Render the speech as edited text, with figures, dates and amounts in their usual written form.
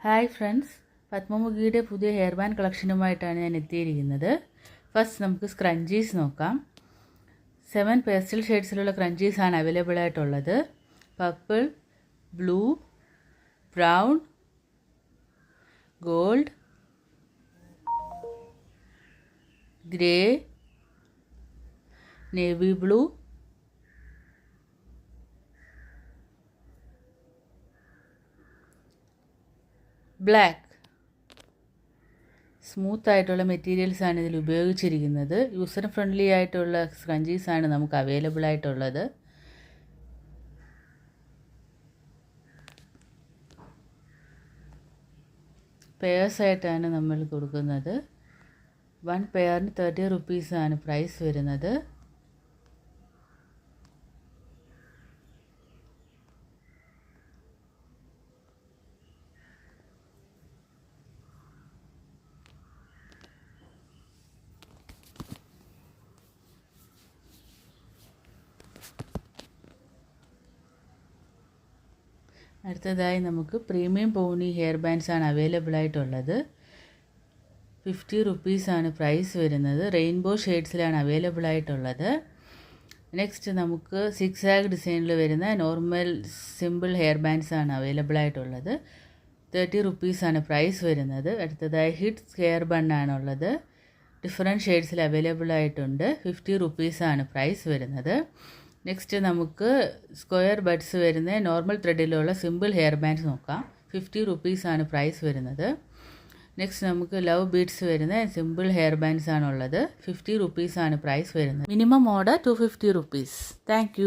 Hi friends, പത്മമുഖിയുടെ പുതിയ hair band കളക്ഷനുമായിട്ടാണ് ഞാൻ എത്തിയിരിക്കുന്നത്. ഫസ്റ്റ് നമുക്ക് സ്ക്രഞ്ചീസ് നോക്കാം. 7 പേസ്റ്റൽ ഷെയ്ഡ്സിലുള്ള ക്രഞ്ചീസാണ് അവൈലബിൾ ആയിട്ടുള്ളത്. Purple, blue, brown, gold, grey, navy blue, black. Smooth ആയിട്ടുള്ള മെറ്റീരിയൽസാണ് ഇതിൽ ഉപയോഗിച്ചിരിക്കുന്നത്. യൂസർ ഫ്രണ്ട്ലി ആയിട്ടുള്ള സ്ക്രഞ്ചീസാണ് നമുക്ക് അവൈലബിൾ ആയിട്ടുള്ളത്. പെയർസായിട്ടാണ് നമ്മൾ കൊടുക്കുന്നത്. 1 പെയറിന് 30 റുപ്പീസാണ് പ്രൈസ് വരുന്നത്. അടുത്തതായി നമുക്ക് പ്രീമിയം പോണി ഹെയർ ബാൻഡ്സാണ് അവൈലബിൾ ആയിട്ടുള്ളത്. 50 റുപ്പീസാണ് പ്രൈസ് വരുന്നത്. റെയിൻബോ ഷെയ്ഡ്സിലാണ് അവൈലബിൾ ആയിട്ടുള്ളത്. നെക്സ്റ്റ് നമുക്ക് സിക്സാഗ് ഡിസൈനിൽ വരുന്ന നോർമൽ സിമ്പിൾ ഹെയർ ബാൻഡ്സാണ് അവൈലബിൾ ആയിട്ടുള്ളത്. 30 റുപ്പീസാണ് പ്രൈസ് വരുന്നത്. അടുത്തതായി ഹിറ്റ്സ് ഹെയർ ബണ്ണാണുള്ളത്. ഡിഫറെൻറ്റ് ഷെയ്ഡ്സിൽ അവൈലബിൾ ആയിട്ടുണ്ട്. 50 റുപ്പീസാണ് പ്രൈസ് വരുന്നത്. നെക്സ്റ്റ് നമുക്ക് സ്ക്വയർ ബഡ്സ് വരുന്ന നോർമൽ ത്രെഡിലുള്ള സിമ്പിൾ ഹെയർ ബാൻഡ്സ് നോക്കാം. 50 റുപ്പീസാണ് പ്രൈസ് വരുന്നത്. നെക്സ്റ്റ് നമുക്ക് ലവ് ബീഡ്സ് വരുന്ന സിമ്പിൾ ഹെയർ ബാൻഡ്സ് ആണുള്ളത്. 50 റുപ്പീസാണ് പ്രൈസ് വരുന്നത്. Minimum order 250 rupees. Thank you.